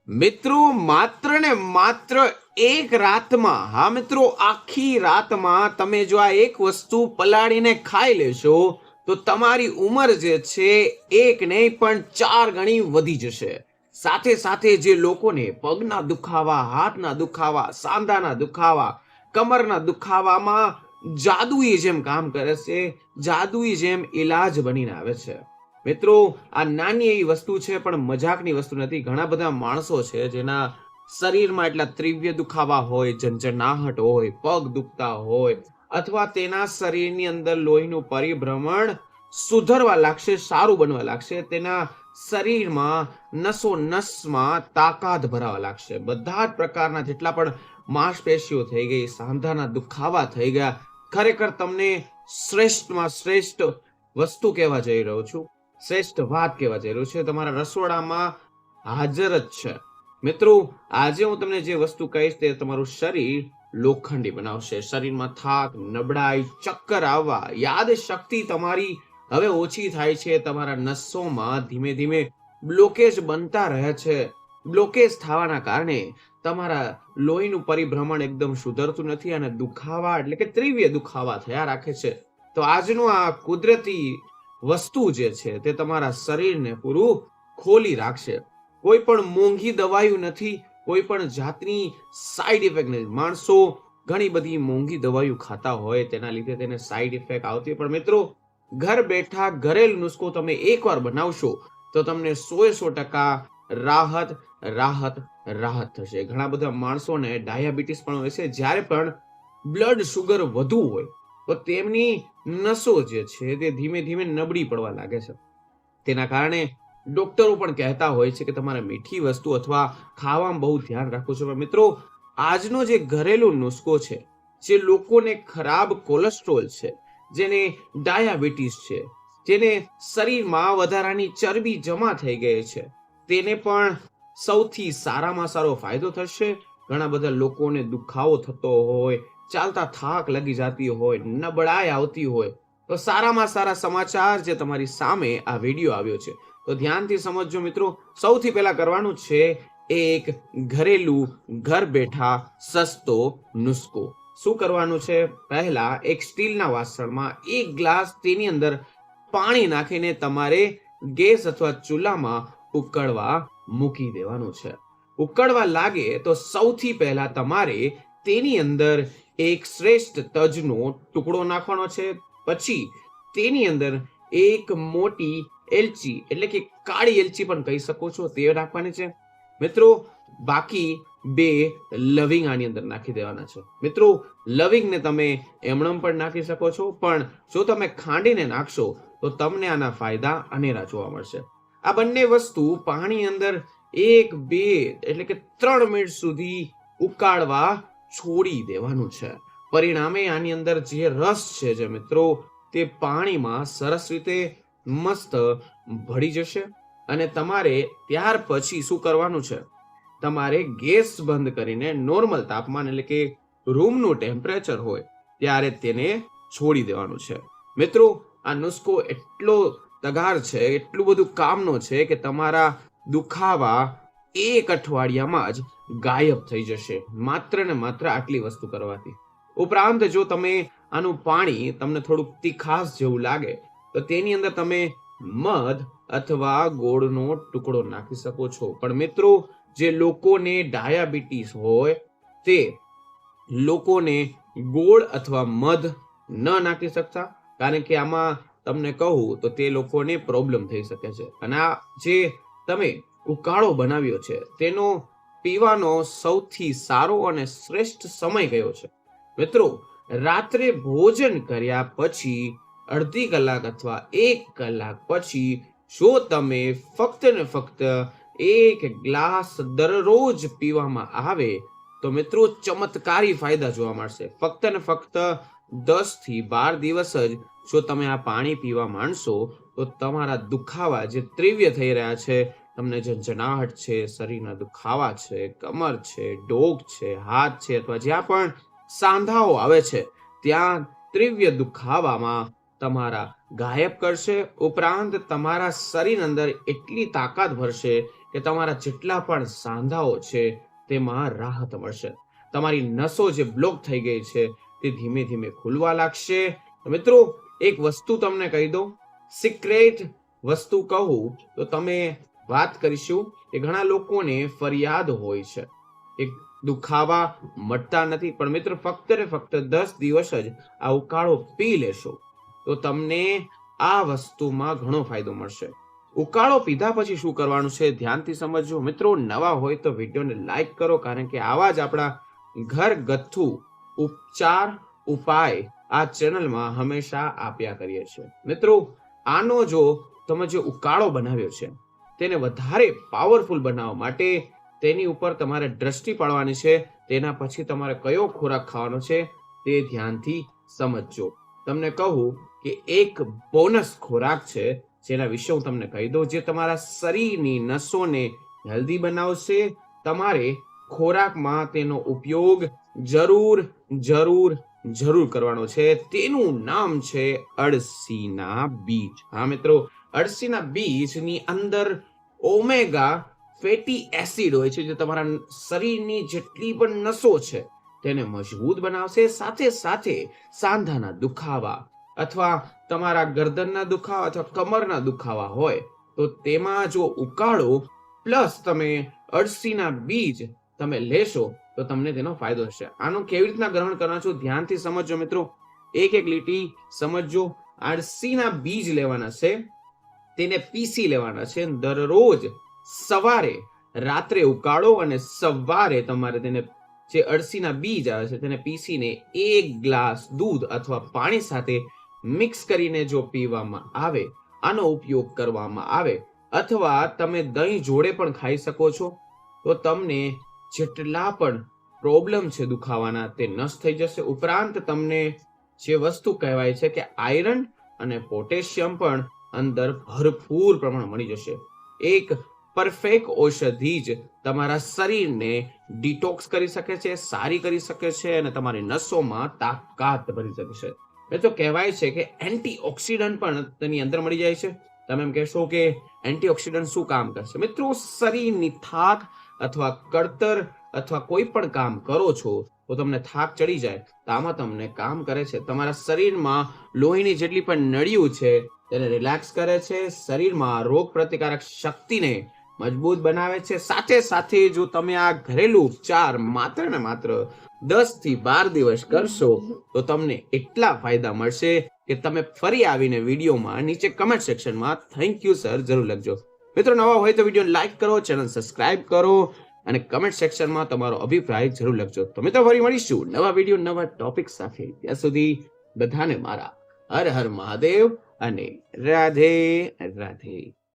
મિત્રો માત્ર ને માત્ર એક રાતમાં, હા મિત્રો, આખી રાતમાં તમે જો આ એક વસ્તુ પલાળીને ખાઈ લેશો તો તમારી ઉંમર જે છે એક નહીં પણ 4 ગણી વધી જશે. સાથે સાથે જે લોકોને પગના દુખાવા, હાથના દુખાવા, સાંધાના દુખાવા, કમરના દુખાવામાં જાદુઈ જેમ કામ કરે છે, જાદુઈ જેમ ઈલાજ બનીને આવે છે. મિત્રો, આ નાની એવી વસ્તુ છે પણ મજાકની વસ્તુ નથી. ઘણા બધા માણસો છે જેના શરીરમાં એટલા તીવ્ર દુખાવા હોય, ઝંઝનાહટ હોય, પગ દુખતા હોય, અથવા તેના શરીરની અંદર લોહીનું પરિભ્રમણ સુધરવા લાગશે, સારું બનવા લાગશે, તેના શરીરમાં નસો નસમાં તાકાત ભરાવા લાગશે. બધા જ પ્રકારના જેટલા પણ માંસપેશીઓ થઈ ગઈ, સાંધાના દુખાવા થઈ ગયા. ખરેખર તમને શ્રેષ્ઠમાં શ્રેષ્ઠ વસ્તુ કહેવા જઈ રહ્યો છું, શ્રેષ્ઠ વાત કહેવા જઈ રહ્યું છે, તમારા રસોડામાં હાજર જ છે. મિત્રો, આજે હું તમને જે વસ્તુ કહીશ તે તમારું શરીર લોખંડી બનાવશે. શરીરમાં થાક, નબળાઈ, ચક્કર આવવા, યાદ શક્તિ તમારી હવે ઓછી થાય છે. તમારા નસોમાં ધીમે ધીમે બ્લોકેજ બનતા રહે છે. બ્લોકેજ થવાના કારણે તમારા લોહીનું પરિભ્રમણ એકદમ સુધરતું નથી અને દુખાવા એટલે કે તીવ્ર દુખાવા થયા રાખે છે. તો આજનું આ કુદરતી વસ્તુ જે છે તે તમારા શરીરને પૂરું ખોલી રાખશે. કોઈ પણ મોંઘી દવાઈઓ નથી, કોઈ પણ જાતની સાઈડ ઇફેક્ટ નથી. માણસો ઘણી બધી મોંઘી દવાઈઓ ખાતા હોય, તેના લીધે તેને સાઈડ ઇફેક્ટ આવતી હોય, પણ મિત્રો, ઘર બેઠા ઘરેલું નુસ્ખો તમે એકવાર બનાવશો તો તમને 100% રાહત રાહત રાહત થશે. ઘણા બધા માણસોને ડાયાબિટીસ પણ હોય છે. જ્યારે પણ બ્લડ શુગર વધુ હોય તો તેમની નસો જે છે તે ધીમે ધીમે નબળી પડવા લાગે છે. તેના કારણે ડોક્ટરો પણ કહેતા હોય છે કે તમારે મીઠી વસ્તુ અથવા ખાવામાં બહુ ધ્યાન રાખવું છે. પણ મિત્રો, આજનો જે ઘરેલું નુસ્ખો છે, જે લોકોને ખરાબ કોલેસ્ટ્રોલ છે, જેને ડાયાબિટીસ છે, જેને શરીરમાં વધારાની ચરબી જમા થઈ ગઈ છે, તેને પણ સૌથી સારામાં સારો ફાયદો થશે. ઘણા બધા લોકોને દુખાવો થતો હોય, ચાલતા થાક લાગી જતી હોય, નબળાઈ આવતી હોય, તો સારામાં સારા સમાચાર જે તમારી સામે આ વિડીયો આવ્યો છે, તો ધ્યાનથી સમજજો મિત્રો. સૌથી પહેલા કરવાનું છે એક ઘરેલું ઘર બેઠા સસ્તો નુસ્ખો. શું કરવાનું છે? પહેલા એક સ્ટીલના વાસણમાં 1 ગ્લાસ તેની અંદર પાણી નાખીને તમારે ગેસ અથવા ચૂલામાં ઉકળવા મૂકી દેવાનું છે. ઉકળવા લાગે તો સૌથી પહેલા તમારે તેની અંદર એક શ્રેષ્ઠ તજનો ટુકડો નાખવાનો છે. પછી તેની અંદર એક મોટી એલચી એટલે કે કાળી એલચી પણ કહી શકો છો, તે નાખવાની છે. મિત્રો, બાકી 2 લવિંગ આની અંદર નાખી દેવાના છે. મિત્રો, લવિંગને તમે એમણમ પણ નાખી શકો છો, પણ જો તમે ખાંડીને નાખશો તો તમને આના ફાયદા અનેરા જોવા મળશે. આ બંને વસ્તુ પાણી અંદર 1, 2 એટલે કે 3 મિનિટ સુધી ઉકાળવા છોડી દેવાનું છે. પરિણામે આની અંદર જે રસ છે જે મિત્રો, તે પાણીમાં સરસ રીતે મસ્ત ભળી જશે. અને તમારે ત્યાર પછી શું કરવાનું છે? તમારે ગેસ બંધ કરીને નોર્મલ તાપમાન એટલે કે રૂમનું ટેમ્પરેચર હોય ત્યારે તેને છોડી દેવાનું છે. મિત્રો, આ નુસ્ખો એટલો તગાર છે, એટલું બધું કામનો છે કે તમારા દુખાવા 1 અઠવાડિયામાં જ ગાયબ થઈ જશે, માત્ર ને માત્ર આટલી વસ્તુ કરવાથી. ઉપરાંત જો તમે આનું પાણી તમને થોડુંક તીખાસ જેવું લાગે તો તેની અંદર તમે મધ અથવા ગોળનો ટુકડો નાખી શકો છો. પણ મિત્રો, જે લોકોને ડાયાબિટીસ હોય તે લોકોને ગોળ અથવા મધ ન નાખી શકતા, કારણ કે આમાં તમને કહું તો તે લોકોને પ્રોબ્લેમ થઈ શકે છે. અને આ જે તમે ઉકાળો બનાવ્યો છે તેનો પીવાનો સૌથી સારો અને શ્રેષ્ઠ સમય કયો છે? મિત્રો, રાત્રે ભોજન કર્યા પછી અડધી કલાક અથવા 1 કલાક પછી જો તમે ફક્ત ને ફક્ત 1 ગ્લાસ દરરોજ પીવામાં આવે તો મિત્રો ચમત્કારી ફાયદા જોવા મળશે. ફક્ત ને ફક્ત 10 થી 12 દિવસ જ જો તમે આ પાણી પીવા માંડશો તો તમારા દુખાવા જે તીવ્ર થઈ રહ્યા છે, તમને ઝંઝનાહટ છે, શરીરના દુખાવા છે, કમર છે, ડોક છે, હાથ છે, અથવા જ્યાં પણ સાંધાઓ આવે છે ત્યાં તીવ્ર દુખાવામાં તમારા ગાયબ કરશે. ઉપરાંત તમારા શરીર અંદર એટલી તાકાત ભરશે કે કે તમારા જેટલા પણ સાંધાઓ છે તેમાં રાહત મળશે. તમારી નસો જે બ્લોક થઈ ગઈ છે તે ધીમે ધીમે ખુલવા લાગશે. મિત્રો એક વસ્તુ તમને કહી દઉં, સિક્રેટ વસ્તુ કહું તો તમે વાત કરીશું કે ઘણા લોકોને ફરિયાદ હોય છે કે દુખાવા મટતા નથી, પણ મિત્રો ફક્ત ને ફક્ત 10 દિવસ જ આ ઉકાળો પી લેશો તો તમને આ વસ્તુમાં ઘણો ફાયદો મળશે. ઉકાળો પીધા પછી શું કરવાનું છે ધ્યાનથી સમજજો. મિત્રો નવા હોય તો વિડીયોને લાઈક કરો, કારણ કે આવા જ આપણા ઘરગથ્થુ ઉપચાર ઉપાય આ ચેનલમાં હંમેશા આપ્યા કરીએ છીએ. મિત્રો આનો જો તમે જે ઉકાળો બનાવ્યો છે તેને વધારે પાવરફુલ બનાવવા માટે તેની ઉપર તમારે દ્રષ્ટિ પાડવાની છે. તેના પછી તમારે કયો ખોરાક ખાવાનો છે તે ધ્યાનથી સમજજો. તમને કહું કે એક બોનસ ખોરાક છે જેના વિશે હું તમને કહી દઉં, જે તમારા શરીરની નસોને હેલ્ધી બનાવશે. તમારે ખોરાકમાં તેનો ઉપયોગ જરૂર જરૂર જરૂર કરવાનો છે. તેનું નામ છે અળસીના બીજ. હા મિત્રો, અળસીના બીજની અંદર ઓમેગા ફેટી એસિડ હોય છે, જે તમારા શરીરની જેટલી પણ નસો છે તેને મજબૂત બનાવશે. સાથે સાથે સાંધાના દુખાવા અથવા તમારા ગરદનના દુખાવા અથવા કમરના દુખાવા હોય તો તેમાં જો ઉકાળો પ્લસ તમે અળસીના બીજ તમે લેશો તો તમને તેનો ફાયદો થશે. આનું કેવી રીતના ગ્રહણ કરવાનું છે ધ્યાનથી સમજજો મિત્રો. એક એક લીટી સમજજો. અળસીના બીજ લેવાના છે, તેને પીસી લેવાના છે. દરરોજ સવારે રાત્રે ઉકાળો અને સવારે તમારે તેને જે અળસીના બીજ આવે છે તેને પીસીને 1 ગ્લાસ દૂધ અથવા પાણી સાથે મિક્સ કરીને જો પીવામાં આવે, આનો ઉપયોગ કરવામાં આવે, અથવા તમે દહીં જોડે પણ ખાઈ શકો છો, તો તમને જેટલા પણ પ્રોબ્લેમ છે દુખાવાના તે નષ્ટ થઈ જશે. ઉપરાંત તમને જે વસ્તુ કહેવાય છે કે આયરન અને પોટેશિયમ પણ અંદર ભરપૂર પ્રમાણ મળી જશે. એક પરફેક્ટ ઔષધિ જ તમારા શરીરને ડિટોક્સ કરી શકે છે, સારી કરી શકે છે અને તમારી નસોમાં તાકાત ભરી શકે છે. એ તો કહેવાય છે કે એન્ટીઓક્સિડન્ટ પણ તેની અંદર મળી જાય છે. તમે એમ કહેશો કે એન્ટીઓક્સિડન્ટ શું કામ કરશે? મિત્રો શરીરની થાક અથવા કળતર અથવા કોઈ પણ કામ કરો છો તો તમને થાક ચડી જાય તો આમાં તમને કામ કરે છે. તમારા શરીરમાં લોહીની જેટલી પણ નળીઓ છે તેને રિલેક્સ કરે છે, શરીરમાં રોગ પ્રતિકારક શક્તિને મજબૂત બનાવે છે. સાથે સાથે જો તમે આ ઘરેલું ઉપચાર માત્ર ને માત્ર 10 થી 12 દિવસ કરશો તો તમને એટલા ફાયદા મળશે કે તમે ફરી આવીને વિડીયોમાં નીચે કમેન્ટ સેક્શનમાં થેન્ક યુ સર જરૂર લખજો. મિત્રો નવા હોય તો વિડીયો લાઈક કરો, ચેનલ સબસ્ક્રાઇબ કરો અને કમેન્ટ સેક્શનમાં તમારો અભિપ્રાય જરૂર લખજો. તો મિત્રો ફરી મળીશું નવા વિડીયો નવા ટોપિક સાથે. ત્યાં સુધી બધાને મારા હર હર મહાદેવ અને રાધે રાધે.